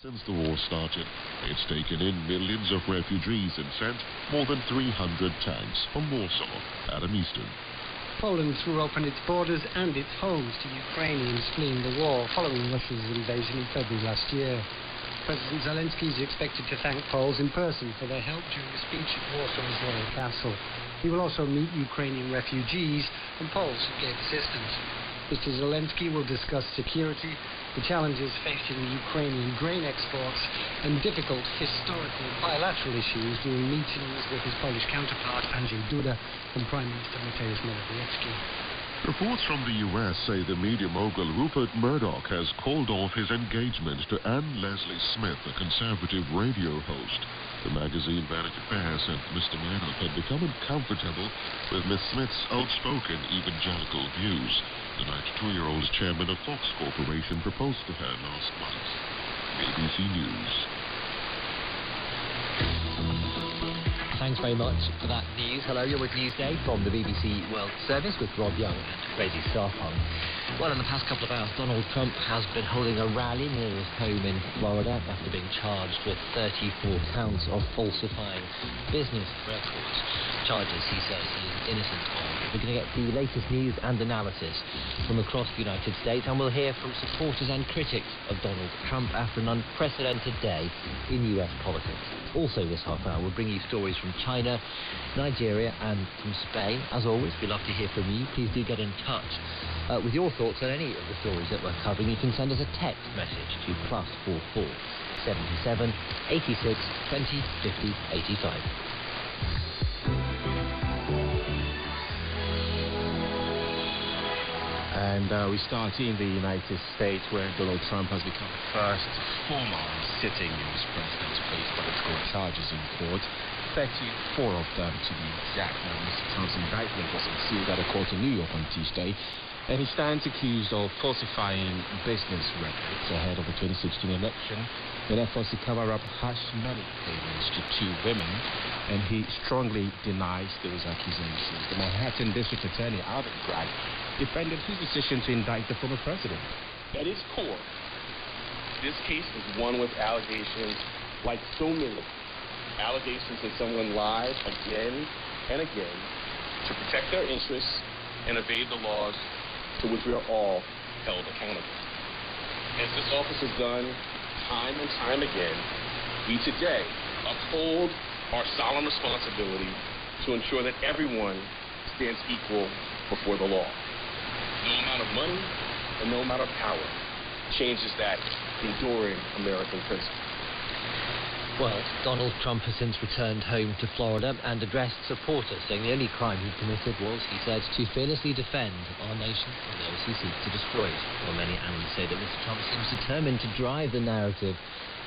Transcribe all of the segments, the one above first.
Since the war started, it's taken in millions of refugees and sent more than 300 tanks from Warsaw, Adam Easton. Poland threw open its borders and its homes to Ukrainians fleeing the war following Russia's invasion in February last year. President Zelensky is expected to thank Poles in person for their help during a speech at Warsaw's Royal Castle. He will also meet Ukrainian refugees and Poles who gave assistance. Mr. Zelensky will discuss security, the challenges facing Ukrainian grain exports, and difficult historical bilateral issues during meetings with his Polish counterpart Andrzej Duda and Prime Minister Mateusz Morawiecki. Reports from the US say the media mogul Rupert Murdoch has called off his engagement to Anne Leslie Smith, a conservative radio host. The magazine Vanity Fair said Mr. Murdoch had become uncomfortable with Miss Smith's outspoken evangelical views. The 92-year-old chairman of Fox Corporation proposed to her last month. BBC News. Thanks very much for that news. Hello, you're with Newsday from the BBC World Service with Rob Young and Freddie Starfung. Well, in the past couple of hours, Donald Trump has been holding a rally near his home in Florida after being charged with 34 counts of falsifying business records. Charges he says he is innocent of. We're going to get the latest news and analysis from across the United States, and we'll hear from supporters and critics of Donald Trump after an unprecedented day in US politics. Also this half hour, we'll bring you stories from China, Nigeria and from Spain. As always, we'd love to hear from you. Please do get in touch with your thoughts on any of the stories that we're covering. You can send us a text message to +44 77 86 20 50 85. And we start in the United States, where Donald Trump has become the first former sitting U.S. president to face political charges in court. 34 of them, to be exact. Now, Mr. Trump's indictment was concealed at a court in New York on Tuesday, and he stands accused of falsifying business records ahead of the 2016 election in efforts to cover up hush money payments to two women, and he strongly denies those accusations. The Manhattan District Attorney Alvin Bragg defended his decision to indict the former president. At its core, this case is one with allegations like so many. Allegations that someone lies again and again to protect their interests and evade the laws to which we are all held accountable. As this office has done time and time again, we today uphold our solemn responsibility to ensure that everyone stands equal before the law. No amount of money and no amount of power changes that enduring American principle. Well, Donald Trump has since returned home to Florida and addressed supporters, saying the only crime he committed was, he said, to fearlessly defend our nation from those who seek to destroy it. Well, many analysts say that Mr. Trump seems determined to drive the narrative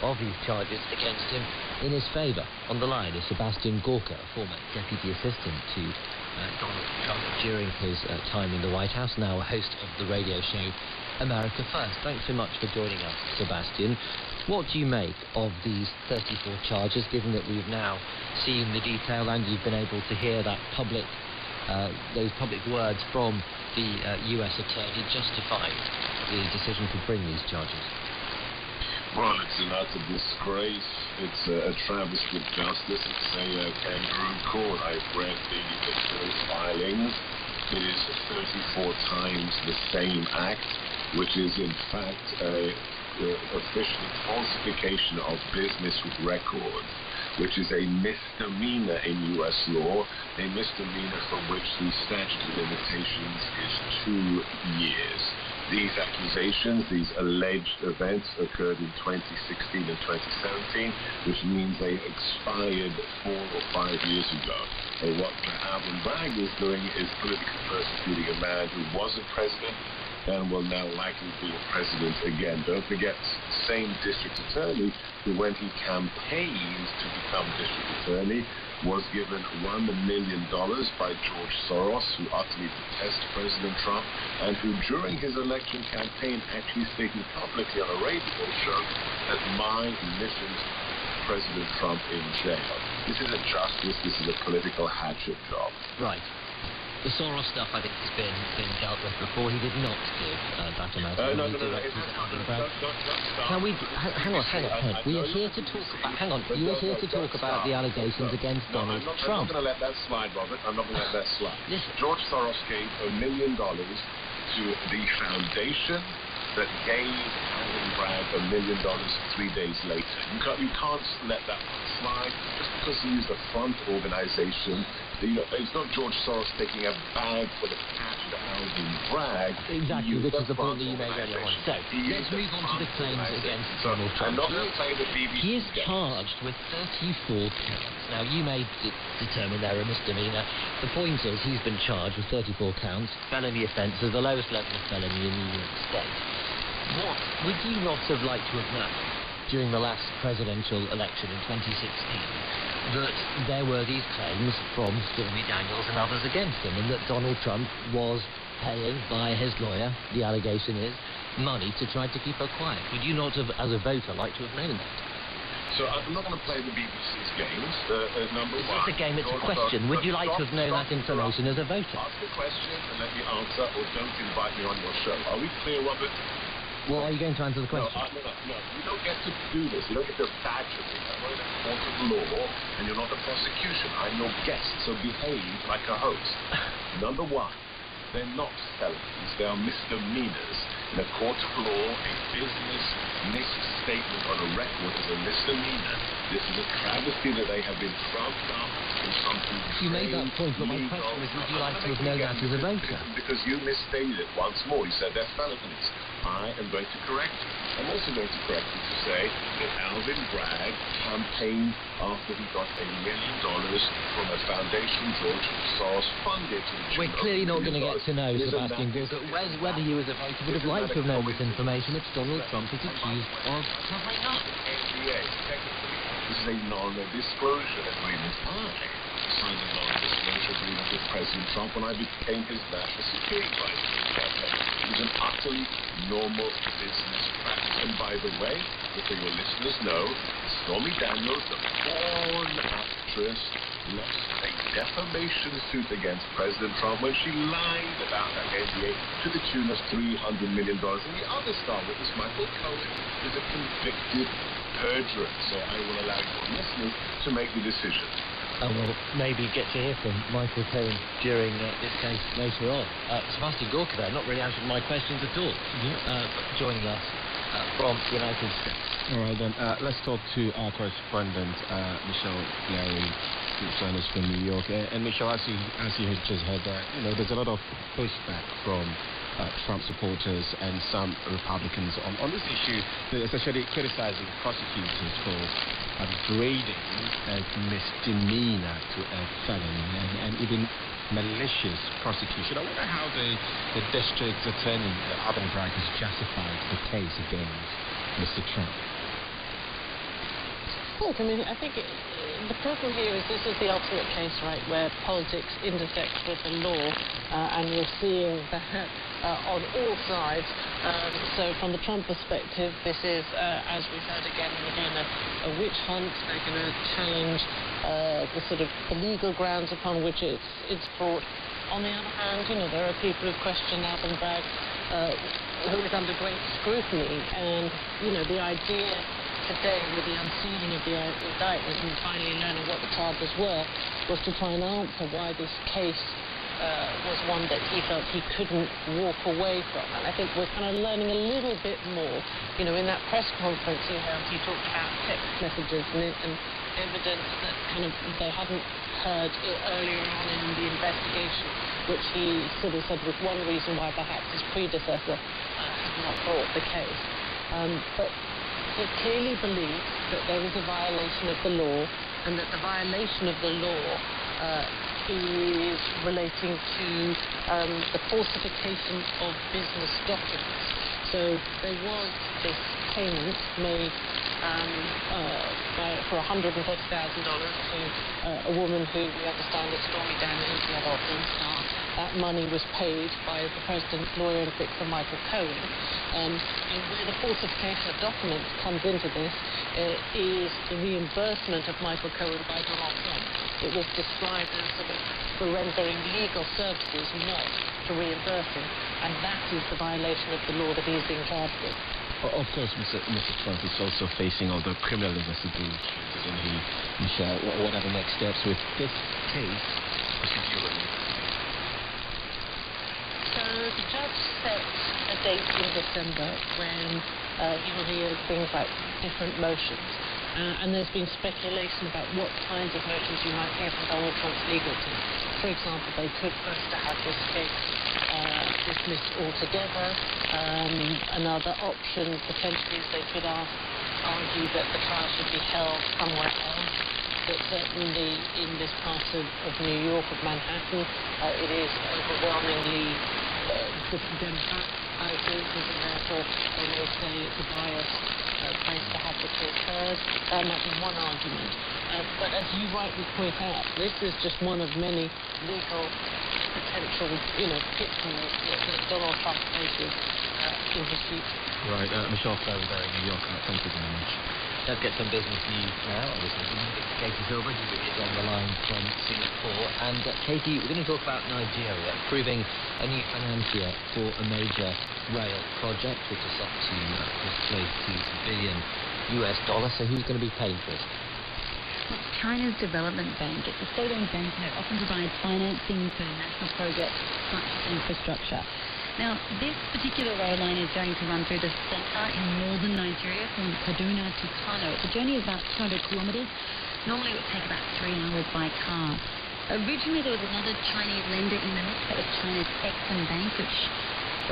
of these charges against him in his favour. On the line is Sebastian Gorka, a former deputy assistant to Donald Trump during his time in the White House, now a host of the radio show America First. Thanks so much for joining us, Sebastian. What do you make of these 34 charges, given that we've now seen the detail and you've been able to hear that those public words from the US attorney justifying the decision to bring these charges? Well, it's an utter disgrace. It's a travesty of justice. It's a kangaroo court. I've read the filings. It is 34 times the same act, which is in fact official falsification of business records, which is a misdemeanor in U.S. law, a misdemeanor for which the statute of limitations is 2 years. These accusations, these alleged events occurred in 2016 and 2017, which means they expired 4 or 5 years ago. And what Alvin Bragg is doing is politically persecuting a man who wasn't president and will now likely be a president again. Don't forget, same district attorney who, when he campaigned to become district attorney, was given $1 million by George Soros, who utterly detests President Trump, and who during his election campaign actually stated publicly on a radio show that my mission is President Trump in jail. This isn't justice, this is a political hatchet job. Right. The Soros stuff, I think, has been dealt with before. He did not give that amount of money directly to Alvin Bragg. Can we... Hang on. We are here to talk about... Hang on. You are here to talk about the allegations against Donald Trump. I'm not going to let that slide, Robert. I'm not going to let that slide. Listen. George Soros gave $1 million to the foundation that gave Alvin Bragg $1 million 3 days later. You can't let that slide just because he used a front organization. It's not George Soros taking a bag full of cash to Alvin Bragg. Exactly, which is the point that you made earlier on. So, let's move on to the claims against Donald Trump. I'm not going to play the BBC. He is charged with 34 counts. Now, you may determine they're a misdemeanor. The point is, he's been charged with 34 counts, felony offences, the lowest level of felony in the United States. What would you not have liked to have known during the last presidential election in 2016? That there were these claims from Stormy Daniels and others against him, and that Donald Trump was paying, by his lawyer, the allegation is, money to try to keep her quiet. Would you not have, as a voter, like to have known that? So I'm not going to play the BBC's games. Number It's one. not a game, it's a question. Would you like to have known that information as a voter? Ask a question and let me answer, or don't invite me on your show. Are we clear, Robert? Well, are you going to answer the question? No. You don't get to do this. You don't get to badger me. I'm not in a court of law, and you're not the prosecution. I'm your guest, so behave like a host. Number one, they're not felonies. They are misdemeanors. In a court of law, a business misstatement on a record is a misdemeanor. This is a travesty that they have been trumped up in something. You made that point, but my question is, would you like to have known that as a voter? Because you misstated it once more. You said they're felonies. I am going to correct you. I'm also going to correct you to say that Alvin Bragg campaigned after he got $1 million from a foundation George Soros funded. We're clearly not going to get to know Sebastian Gorka. Whether you as a voter would have liked to have known this information, which Donald Trump is accused of covering up. NDA, technically, this is a non-disclosure agreement. I signed a non-disclosure agreement with President Trump when I became his national security advisor. It was an utterly normal business practice. And by the way, just so your listeners know, Stormy Daniels, the porn actress, lost a defamation suit against President Trump when she lied about her NDA to the tune of $300 million. And the other star witness, Michael Cohen, is a convicted perjurer. So I will allow your listeners to make the decision. And we'll maybe get to hear from Michael Cohen during this case later on. Sebastian Gorka there, not really answering my questions at all. Joining us from the United States. All right, then. Let's talk to our correspondent, Michelle Larry, who's joined us from New York. And Michelle, as you had just heard, there's a lot of pushback from Trump supporters and some Republicans on this issue, essentially criticizing prosecutors for upgrading a misdemeanor to a felony and even malicious prosecution. I wonder how the district attorney, Alvin Bragg, has justified the case against Mr. Trump. Look, I think the problem here is this is the ultimate case, right, where politics intersects with the law, and you're seeing that on all sides. So from the Trump perspective, this is, as we heard again and again, a witch hunt. They're going to challenge the legal grounds upon which it's brought. On the other hand, there are people who question Alvin Bragg, who is under great scrutiny, and, the idea today with the unsealing of the indictment and finally learning what the charges were was to try and answer why this case was one that he felt he couldn't walk away from. And I think we're kind of learning a little bit more. In that press conference he talked about text messages and evidence that they hadn't heard earlier on in the investigation, which he said was one reason why perhaps his predecessor had not brought the case. But he clearly believes that there is a violation of the law, and that the violation of the law is relating to the falsification of business documents. So there was this payment made for $130,000 to a woman who we understand is Stormy Daniels, the other star. That money was paid by the president's lawyer and fixer, Michael Cohen. And where the falsification of documents comes into this is the reimbursement of Michael Cohen by Donald Trump it was described as sort of for rendering legal services, not to reimbursing, and that is the violation of the law that he is being charged with. Of course, Mr. Trump is also facing all the criminal investigations, isn't he, Michelle? What are the next steps with this case procedurally? So the judge set a date in December when he will hear things like different motions. And there's been speculation about what kinds of motions you might hear from Donald Trump's legal team. For example, they could push to have this case dismissed altogether. Another option potentially is they could argue that the trial should be held somewhere else. But certainly in this part of New York, of Manhattan, it is overwhelmingly Democrat voters, and therefore they may say it's a biased place to have the case heard. That might be one argument. But as you rightly point out, this is just one of many legal potential, pitfalls that Donald Trump faces in his future. Right, Michelle Ferber in New York. Thank you very much. Let's get some business news now. Obviously, Katie Silver, who is on the line from Singapore. And Katie, we're going to talk about Nigeria approving a new financier for a major rail project, which is up to close to $1 billion. So who's going to be paying for it? China's Development Bank. It's a state-owned bank that often provides financing for national projects such as infrastructure. Now, this particular rail line is going to run through the centre in northern Nigeria from Kaduna to Kano. It's a journey of about 200 kilometres. Normally it would take about 3 hours by car. Originally there was another Chinese lender in the mix. That was China's Exim Bank, which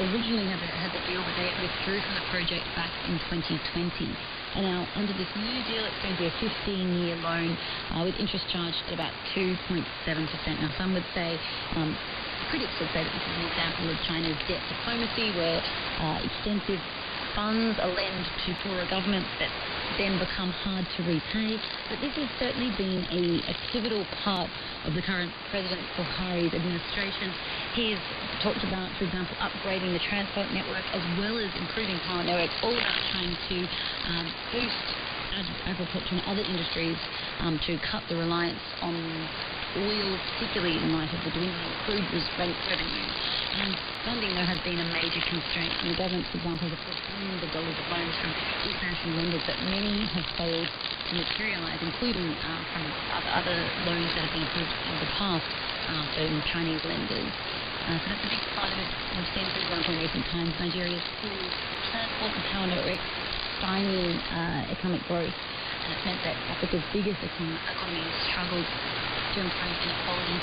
originally had the deal, but they withdrew from the project back in 2020. And now, under this new deal, it's going to be a 15-year loan with interest charged at about 2.7%. Now, some would say, critics would say that this is an example of China's debt diplomacy, where extensive funds are lent to poorer governments that then become hard to repay. But this has certainly been a pivotal part of the current President Buhari's administration. He has talked about, for example, upgrading the transport network as well as improving power networks, all about trying to boost agriculture and other industries to cut the reliance on oil, particularly in light of the dwindling crude revenue. And funding, though, has been a major constraint. And the government, for example, has put billions of dollars of loans from international lenders, but many have failed to materialise, including from other loans that have been approved in the past from Chinese lenders. So that's a big part of it. We've seen, for example, in recent times, Nigeria's poor transport and power networks stymieing economic growth. And it's meant that Africa's biggest economy has struggled to improve inequality.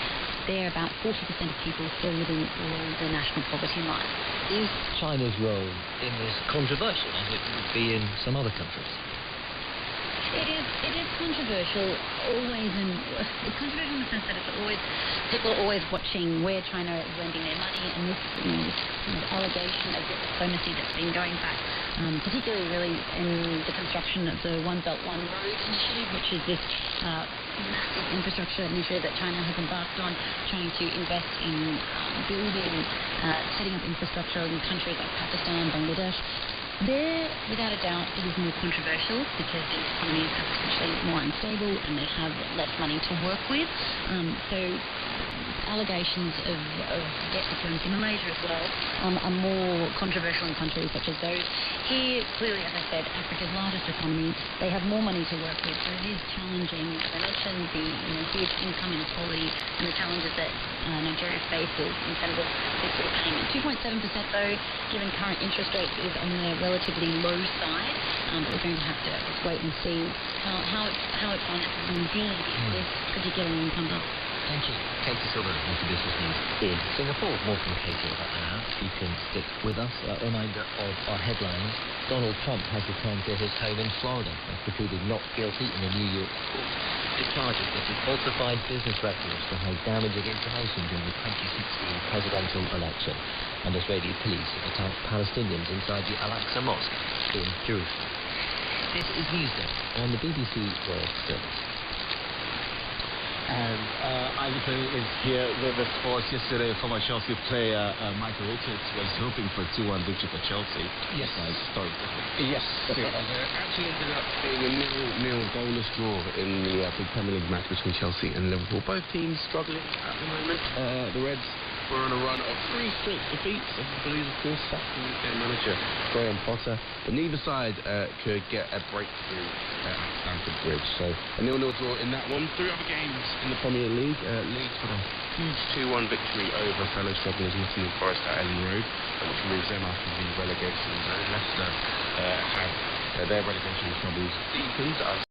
There, about 40% of people still living below the national poverty line. Is China's role in this controversial, as it would be in some other countries? It is controversial, always, and it's controversial in the sense that people are always watching where China is lending their money, and this kind of allegation of diplomacy that's been going back, particularly really in the construction of the One Belt One Road initiative, which is this massive infrastructure initiative that China has embarked on, trying to invest in building, setting up infrastructure in countries like Pakistan, Bangladesh. There, without a doubt, it is more controversial because these economies are potentially more unstable and they have less money to work with. So allegations of debt diplomacy in Malaysia as well are more controversial in countries such as those. Here, clearly, as I said, Africa's largest economy, they have more money to work with, so it is challenging. As I mentioned, the huge income inequality and the challenges that Nigeria faces in terms of this repayment. 2.7% though, given current interest rates, is on the relatively low side. But we're going to have to wait and see how it finances indeed if this particular loan comes up. Thank you. Katie Silver with the business news in Singapore. More from Katie about an hour. You can stick with us. A reminder of our headlines. Donald Trump has returned to his home in Florida after pleading not guilty in a New York court. It charges that he falsified business records to hide damaging information during the 2016 presidential election. And Israeli police attacked Palestinians inside the Al-Aqsa Mosque in Jerusalem. This is Newsday on the BBC World Service. And Ivan is here with us for yesterday. Former Chelsea player Michael Richards was hoping for a 2-1 victory for Chelsea. Yes. Story. Yes. Actually ended up being a nil goalless draw in the big Premier League match between Chelsea and Liverpool. Both teams struggling at the moment. The Reds were on a run of 3 straight defeats. I believe, of course, sacking their manager Graham Potter. But neither side could get a breakthrough at Stamford Bridge. So a 0-0 draw in that one. 3 other games in the Premier League. Leeds got a huge 2-1 victory over fellow strugglers Nottingham Forest at Ellen Road, which moves them out of the relegation zone. Leicester have their relegation troubles deepened as